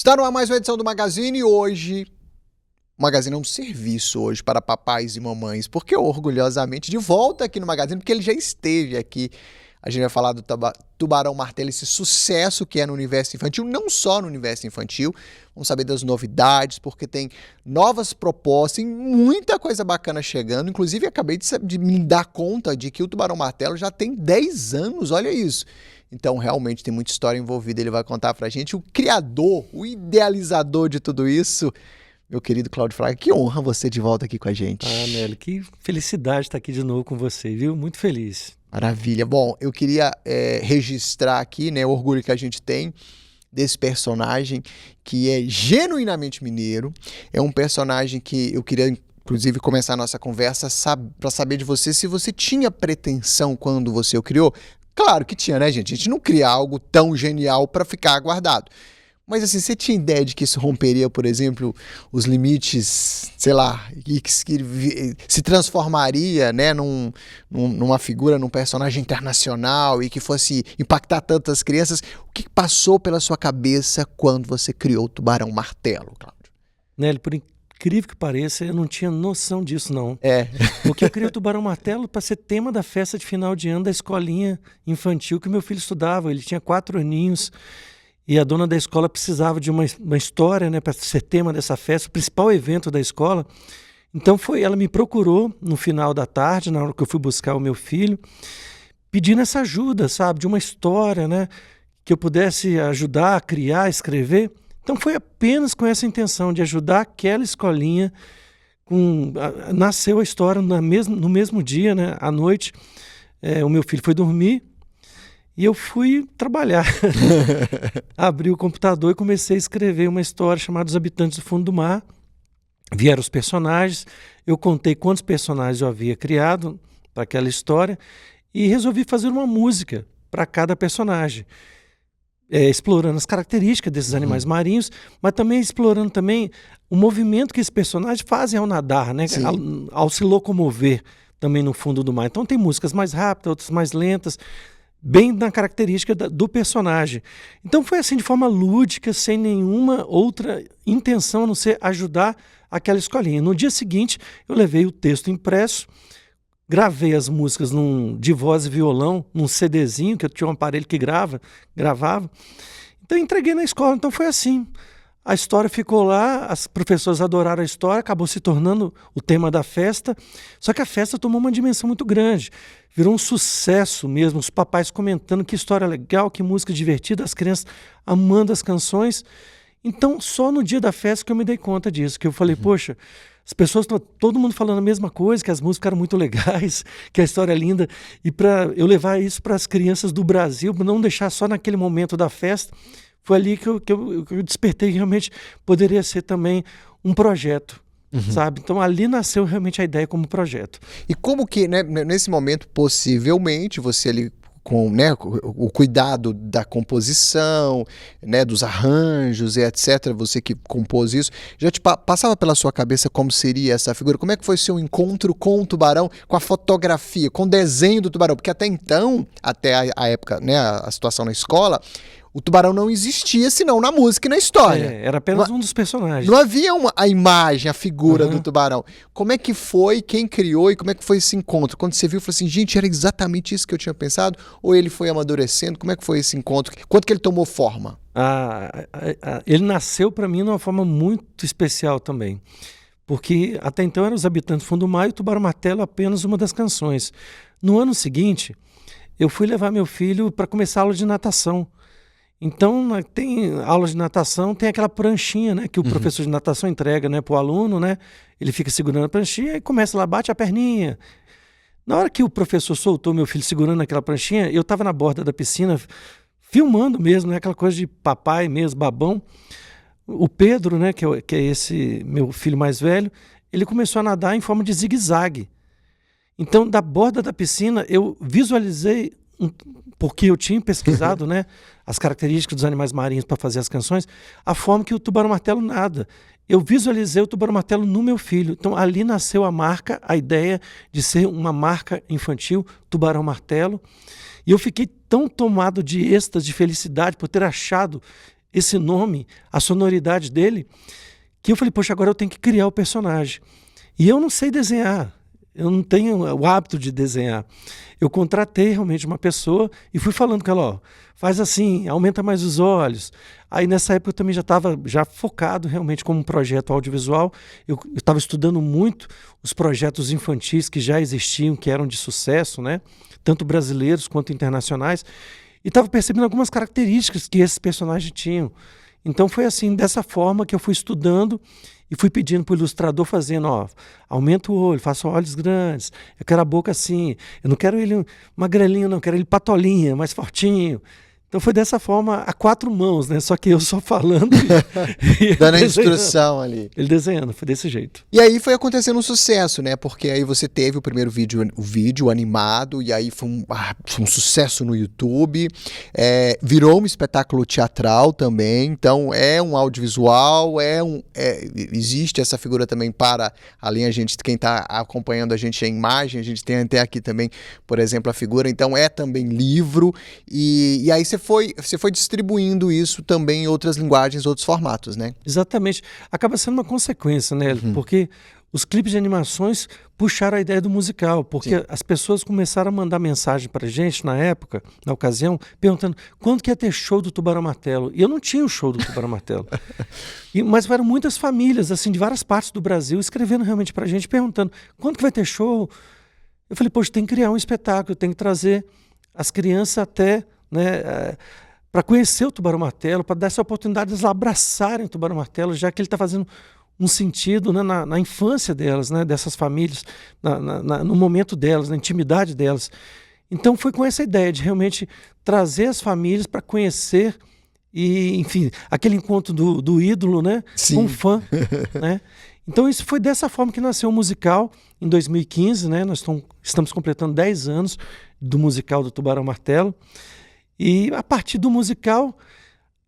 Está no ar mais uma edição do Magazine e hoje... O Magazine é um serviço hoje para papais e mamães, porque orgulhosamente de volta aqui no Magazine, porque ele já esteve aqui. A gente vai falar do Tubarão Martelo, esse sucesso que é no universo infantil, não só no universo infantil. Vamos saber das novidades, porque tem novas propostas e muita coisa bacana chegando. Inclusive, acabei de me dar conta de que o Tubarão Martelo já tem 10 anos, olha isso. Então, realmente tem muita história envolvida. Ele vai contar pra gente o criador, o idealizador de tudo isso. Meu querido Cláudio Fraga, que honra você de volta aqui com a gente. Ah, Nélio, que felicidade estar aqui de novo com você, viu? Muito feliz. Maravilha. Bom, eu queria registrar aqui, né, o orgulho que a gente tem desse personagem que é genuinamente mineiro. É um personagem que eu queria, inclusive, começar a nossa conversa para saber de você se você tinha pretensão quando você o criou. Claro que tinha, né, gente? A gente não cria algo tão genial para ficar guardado. Mas assim, você tinha ideia de que isso romperia, por exemplo, os limites, sei lá, e que se transformaria, né, numa figura, num personagem internacional e que fosse impactar tantas crianças? O que passou pela sua cabeça quando você criou o Tubarão Martelo, Cláudio? Nélio, por incrível que pareça, eu não tinha noção disso, não. É. Porque eu criei o Tubarão Martelo para ser tema da festa de final de ano da escolinha infantil que meu filho estudava. Ele tinha 4 aninhos. E a dona da escola precisava de uma história, né, para ser tema dessa festa, o principal evento da escola. Então ela me procurou no final da tarde, na hora que eu fui buscar o meu filho, pedindo essa ajuda, sabe, de uma história, né, que eu pudesse ajudar a criar, a escrever. Então foi apenas com essa intenção de ajudar aquela escolinha. Nasceu a história no mesmo dia, né, à noite. O meu filho foi dormir. E eu fui trabalhar, abri o computador e comecei a escrever uma história chamada Os Habitantes do Fundo do Mar. Vieram os personagens, eu contei quantos personagens eu havia criado para aquela história e resolvi fazer uma música para cada personagem, explorando as características desses animais marinhos, mas também explorando também o movimento que esses personagens fazem ao nadar, né? Ao se locomover também no fundo do mar. Então tem músicas mais rápidas, outras mais lentas, bem na característica do personagem. Então foi assim, de forma lúdica, sem nenhuma outra intenção a não ser ajudar aquela escolinha. No dia seguinte, eu levei o texto impresso, gravei as músicas de voz e violão, num CDzinho, que eu tinha um aparelho que gravava. Então entreguei na escola. Então foi assim. A história ficou lá, as professoras adoraram a história, acabou se tornando o tema da festa, só que a festa tomou uma dimensão muito grande, virou um sucesso mesmo, os papais comentando que história legal, que música divertida, as crianças amando as canções. Então, só no dia da festa que eu me dei conta disso, que eu falei, poxa, as pessoas, todo mundo falando a mesma coisa, que as músicas eram muito legais, que a história é linda, e para eu levar isso para as crianças do Brasil, não deixar só naquele momento da festa. Foi ali que eu despertei que realmente poderia ser também um projeto, sabe? Então ali nasceu realmente a ideia como projeto. E como que, né, nesse momento, possivelmente, você ali com, né, o cuidado da composição, né, dos arranjos e etc., você que compôs isso, já te passava pela sua cabeça como seria essa figura? Como é que foi o seu encontro com o tubarão, com a fotografia, com o desenho do tubarão? Porque até então, até a época, né, a situação na escola, o tubarão não existia senão na música e na história. Era apenas um dos personagens. Não havia a imagem, a figura do tubarão. Como é que foi, quem criou e como é que foi esse encontro? Quando você viu, falou assim, gente, era exatamente isso que eu tinha pensado? Ou ele foi amadurecendo? Como é que foi esse encontro? Quanto que ele tomou forma? Ele nasceu para mim de uma forma muito especial também. Porque até então eram Os Habitantes do Fundo do Mar e o Tubarão Martelo apenas uma das canções. No ano seguinte, eu fui levar meu filho para começar a aula de natação. Então, tem aula de natação, tem aquela pranchinha, né, que o professor de natação entrega, né, para o aluno, né, ele fica segurando a pranchinha e começa lá, bate a perninha. Na hora que o professor soltou meu filho segurando aquela pranchinha, eu estava na borda da piscina, filmando mesmo, né, aquela coisa de papai mesmo, babão. O Pedro, né, que é esse meu filho mais velho, ele começou a nadar em forma de zigue-zague. Então, da borda da piscina, eu visualizei porque eu tinha pesquisado, né, as características dos animais marinhos para fazer as canções, a forma que o Tubarão Martelo nada. Eu visualizei o Tubarão Martelo no meu filho. Então ali nasceu a marca, a ideia de ser uma marca infantil, Tubarão Martelo. E eu fiquei tão tomado de êxtase, de felicidade por ter achado esse nome, a sonoridade dele, que eu falei, poxa, agora eu tenho que criar o personagem. E eu não sei desenhar, eu não tenho o hábito de desenhar. Eu contratei realmente uma pessoa e fui falando com ela, ó, faz assim, aumenta mais os olhos. Aí nessa época eu também já estava focado realmente como um projeto audiovisual. Eu estava estudando muito os projetos infantis que já existiam, que eram de sucesso, né? Tanto brasileiros quanto internacionais. E estava percebendo algumas características que esses personagens tinham. Então foi assim, dessa forma que eu fui estudando e fui pedindo para o ilustrador fazendo, ó, aumenta o olho, faça olhos grandes, eu quero a boca assim, eu não quero ele magrelinho, não, eu quero ele patolinha, mais fortinho. Então foi dessa forma, a 4 mãos, né? Só que eu só falando e dando a instrução ali. Ele desenhando, foi desse jeito. E aí foi acontecendo um sucesso, né? Porque aí você teve o primeiro vídeo animado, e aí foi um sucesso no YouTube. Virou um espetáculo teatral também, então é um audiovisual, existe essa figura também para, além quem está acompanhando a gente a imagem, a gente tem até aqui também, por exemplo, a figura, então é também livro, e aí você foi distribuindo isso também em outras linguagens, outros formatos, né? Exatamente. Acaba sendo uma consequência, né? Porque os clipes de animações puxaram a ideia do musical, porque Sim. As pessoas começaram a mandar mensagem pra gente na época, na ocasião, perguntando quando que ia ter show do Tubarão Martelo. E eu não tinha o show do Tubarão Martelo. Mas eram muitas famílias, assim, de várias partes do Brasil, escrevendo realmente pra gente, perguntando quando que vai ter show. Eu falei, poxa, tem que criar um espetáculo, tem que trazer as crianças até, né, para conhecer o Tubarão Martelo, para dar essa oportunidade de eles abraçarem o Tubarão Martelo, já que ele está fazendo um sentido, né, na infância delas, né, dessas famílias, no momento delas, na intimidade delas. Então foi com essa ideia de realmente trazer as famílias para conhecer e, enfim, aquele encontro do ídolo, né, Sim. com o fã, né? Então isso foi dessa forma que nasceu o musical em 2015, né? Nós estamos completando 10 anos do musical do Tubarão Martelo. E a partir do musical,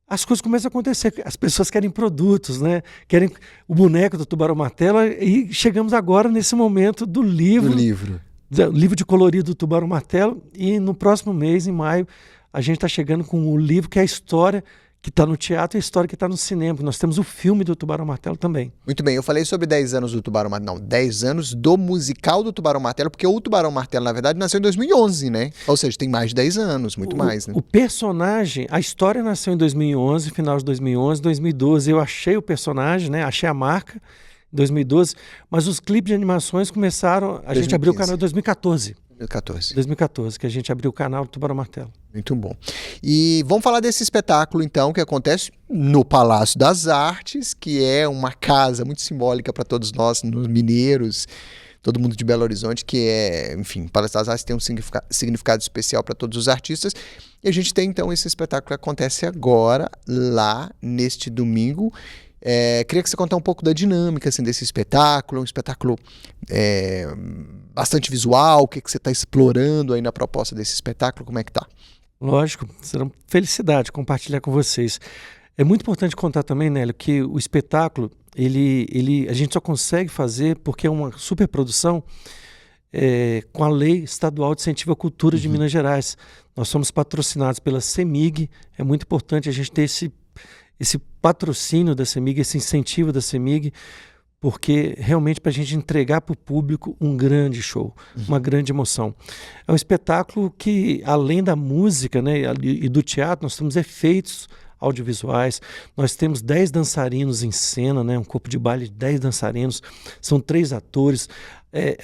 as coisas começam a acontecer. As pessoas querem produtos, né? Querem o boneco do Tubarão Martelo. E chegamos agora nesse momento do livro. Livro de colorido do Tubarão Martelo. E no próximo mês, em maio, a gente está chegando com o livro que é a história que está no teatro e a história que está no cinema. Nós temos o filme do Tubarão Martelo também. Muito bem, eu falei sobre 10 anos do Tubarão Martelo, não, 10 anos do musical do Tubarão Martelo, porque o Tubarão Martelo, na verdade, nasceu em 2011, né? Ou seja, tem mais de 10 anos, muito mais, né? O personagem, a história nasceu em 2011, final de 2011, 2012, eu achei o personagem, né? Achei a marca, em 2012, mas os clipes de animações começaram, a 2015. Gente abriu o canal em 2014. 2014, que a gente abriu o canal do Tubarão Martelo. Muito bom. E vamos falar desse espetáculo, então, que acontece no Palácio das Artes, que é uma casa muito simbólica para todos nós, nos mineiros, todo mundo de Belo Horizonte, que é, enfim, Palácio das Artes tem um significado especial para todos os artistas. E a gente tem, então, esse espetáculo que acontece agora, lá, neste domingo. Queria que você contasse um pouco da dinâmica assim, desse espetáculo, um espetáculo bastante visual, o que você está explorando aí na proposta desse espetáculo, como é que tá? Lógico, será uma felicidade compartilhar com vocês. É muito importante contar também, Nélio, que o espetáculo, a gente só consegue fazer porque é uma superprodução com a Lei Estadual de Incentivo à Cultura de Minas Gerais. Nós somos patrocinados pela CEMIG, é muito importante a gente ter esse patrocínio da CEMIG, esse incentivo da CEMIG, porque realmente para a gente entregar para o público um grande show, uma grande emoção. É um espetáculo que, além da música, né, e do teatro, nós temos efeitos audiovisuais, nós temos 10 dançarinos em cena, né, um corpo de baile de 10 dançarinos, são 3 atores,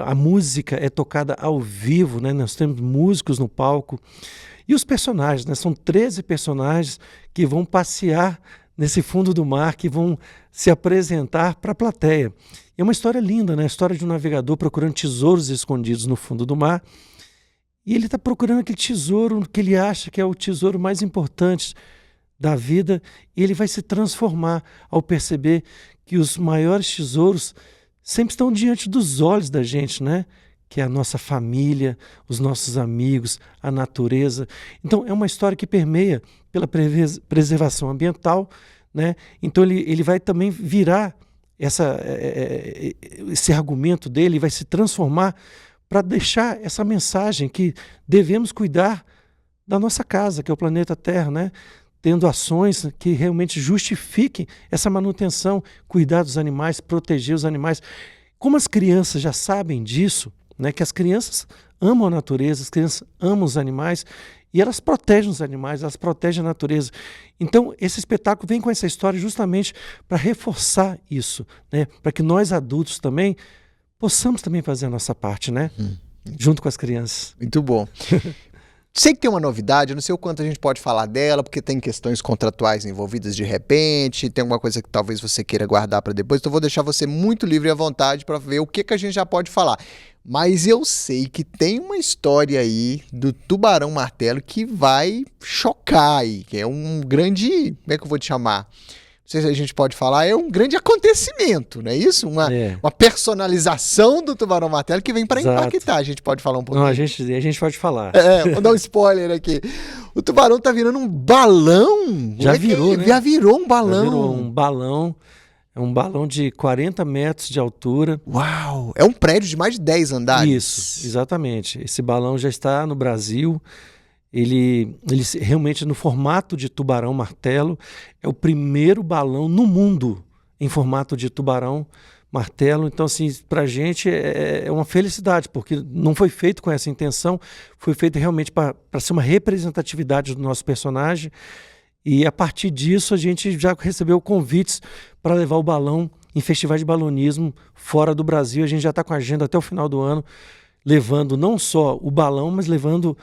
a música é tocada ao vivo, né, nós temos músicos no palco, e os personagens, né, são 13 personagens que vão passear nesse fundo do mar, que vão se apresentar para a plateia. É uma história linda, né? A história de um navegador procurando tesouros escondidos no fundo do mar. E ele está procurando aquele tesouro que ele acha que é o tesouro mais importante da vida, e ele vai se transformar ao perceber que os maiores tesouros sempre estão diante dos olhos da gente, né? Que é a nossa família, os nossos amigos, a natureza. Então, é uma história que permeia pela preservação ambiental, né? Então, ele vai também virar esse argumento dele, vai se transformar para deixar essa mensagem que devemos cuidar da nossa casa, que é o planeta Terra, né? tendo ações que realmente justifiquem essa manutenção, cuidar dos animais, proteger os animais. Como as crianças já sabem disso, né, que as crianças amam a natureza, as crianças amam os animais e elas protegem os animais, elas protegem a natureza. Então, esse espetáculo vem com essa história justamente para reforçar isso, né, para que nós adultos também possamos também fazer a nossa parte, né, junto com as crianças. Muito bom. Sei que tem uma novidade, eu não sei o quanto a gente pode falar dela, porque tem questões contratuais envolvidas de repente, tem alguma coisa que talvez você queira guardar para depois, então eu vou deixar você muito livre e à vontade para ver o que a gente já pode falar. Mas eu sei que tem uma história aí do Tubarão Martelo que vai chocar aí, que é um grande, como é que eu vou te chamar? Não sei se a gente pode falar, é um grande acontecimento, não é isso? Uma personalização do Tubarão Martelo que vem para impactar. A gente pode falar um pouquinho? Não, a gente pode falar. Vou dar um spoiler aqui. O tubarão tá virando um balão. Já virou, né? Já virou um balão. Já virou um balão. É um balão de 40 metros de altura. Uau! É um prédio de mais de 10 andares. Isso, exatamente. Esse balão já está no Brasil. Ele realmente, no formato de tubarão martelo, é o primeiro balão no mundo em formato de tubarão martelo. Então, assim, para a gente é uma felicidade, porque não foi feito com essa intenção, foi feito realmente para ser uma representatividade do nosso personagem. E a partir disso, a gente já recebeu convites para levar o balão em festivais de balonismo fora do Brasil. A gente já está com a agenda até o final do ano, levando não só o balão, mas levando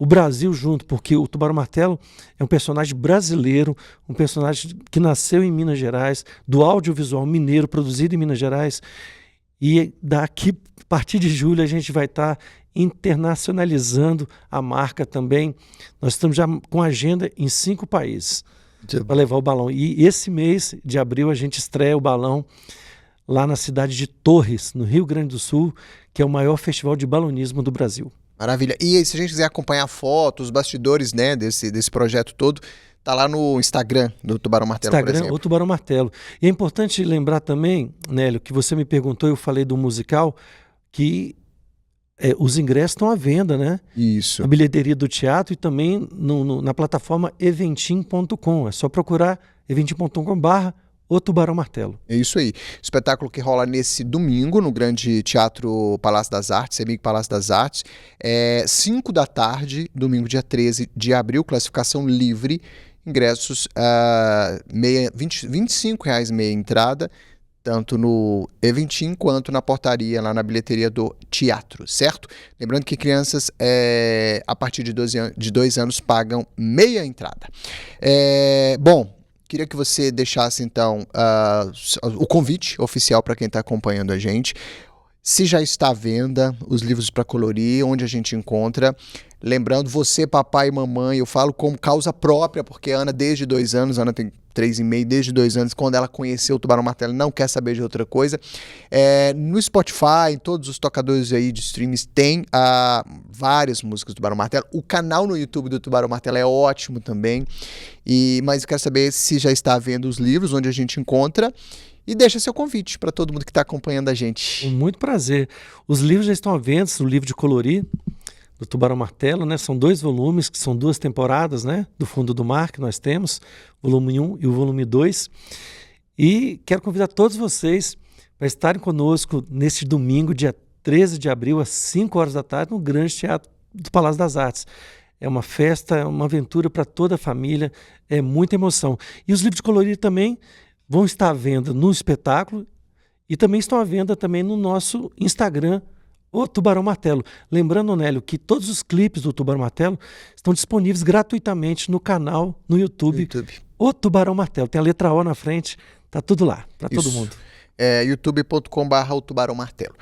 o Brasil junto, porque o Tubarão Martelo é um personagem brasileiro, um personagem que nasceu em Minas Gerais, do audiovisual mineiro, produzido em Minas Gerais, e daqui, a partir de julho, a gente vai estar internacionalizando a marca também. Nós estamos já com agenda em 5 países para levar o balão. E esse mês de abril a gente estreia o balão lá na cidade de Torres, no Rio Grande do Sul, que é o maior festival de balonismo do Brasil. Maravilha. E se a gente quiser acompanhar fotos, os bastidores, né, desse projeto todo, tá lá no Instagram do Tubarão Martelo, por exemplo. O Tubarão Martelo. E é importante lembrar também, Nélio, que você me perguntou, eu falei do musical, que os ingressos estão à venda, né? Isso. Na bilheteria do teatro e também na plataforma eventim.com. É só procurar eventim.com/o Tubarão Martelo. É isso aí. Espetáculo que rola nesse domingo no Grande Teatro Palácio das Artes, CEMIG Palácio das Artes, 5 da tarde, domingo dia 13 de abril, classificação livre, ingressos R$25 meia entrada, tanto no Eventim quanto na portaria, lá na bilheteria do teatro, certo? Lembrando que crianças a partir de 2 anos pagam meia entrada. Bom, queria que você deixasse, então, o convite oficial para quem está acompanhando a gente. Se já está à venda, os livros para colorir, onde a gente encontra. Lembrando, você, papai e mamãe, eu falo como causa própria, porque a Ana, desde 2 anos, a Ana tem 3,5, desde 2 anos, quando ela conheceu o Tubarão Martelo, não quer saber de outra coisa. No Spotify, em todos os tocadores aí de streams, tem várias músicas do Tubarão Martelo. O canal no YouTube do Tubarão Martelo é ótimo também. Mas eu quero saber se já está vendo os livros, onde a gente encontra. E deixa seu convite para todo mundo que está acompanhando a gente. Com muito prazer. Os livros já estão à venda, o livro de colorir do Tubarão Martelo, né? São 2 volumes, que são 2 temporadas, né? Do Fundo do Mar, que nós temos, volume 1 e o volume 2. E quero convidar todos vocês para estarem conosco neste domingo, dia 13 de abril, às 5 horas da tarde, no Grande Teatro do Palácio das Artes. É uma festa, é uma aventura para toda a família, é muita emoção. E os livros de colorir também vão estar à venda no espetáculo e também estão à venda também no nosso Instagram, o Tubarão Martelo. Lembrando, Nélio, que todos os clipes do Tubarão Martelo estão disponíveis gratuitamente no canal, no YouTube. O Tubarão Martelo. Tem a letra O na frente, tá tudo lá, para todo mundo. youtube.com/o Tubarão Martelo.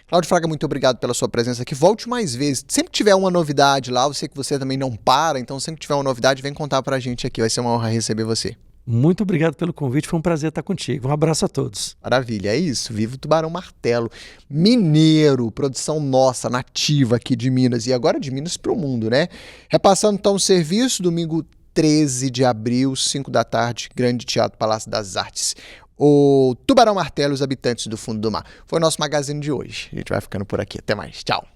Cláudio Fraga, muito obrigado pela sua presença aqui. Volte mais vezes. Sempre que tiver uma novidade lá, eu sei que você também não para, então sempre que tiver uma novidade, vem contar pra gente aqui. Vai ser uma honra receber você. Muito obrigado pelo convite, foi um prazer estar contigo. Um abraço a todos. Maravilha, é isso. Viva o Tubarão Martelo. Mineiro, produção nossa, nativa aqui de Minas. E agora de Minas para o mundo, né? Repassando então o serviço, domingo 13 de abril, 5 da tarde, Grande Teatro Palácio das Artes. O Tubarão Martelo, os habitantes do fundo do mar. Foi o nosso magazine de hoje. A gente vai ficando por aqui. Até mais. Tchau.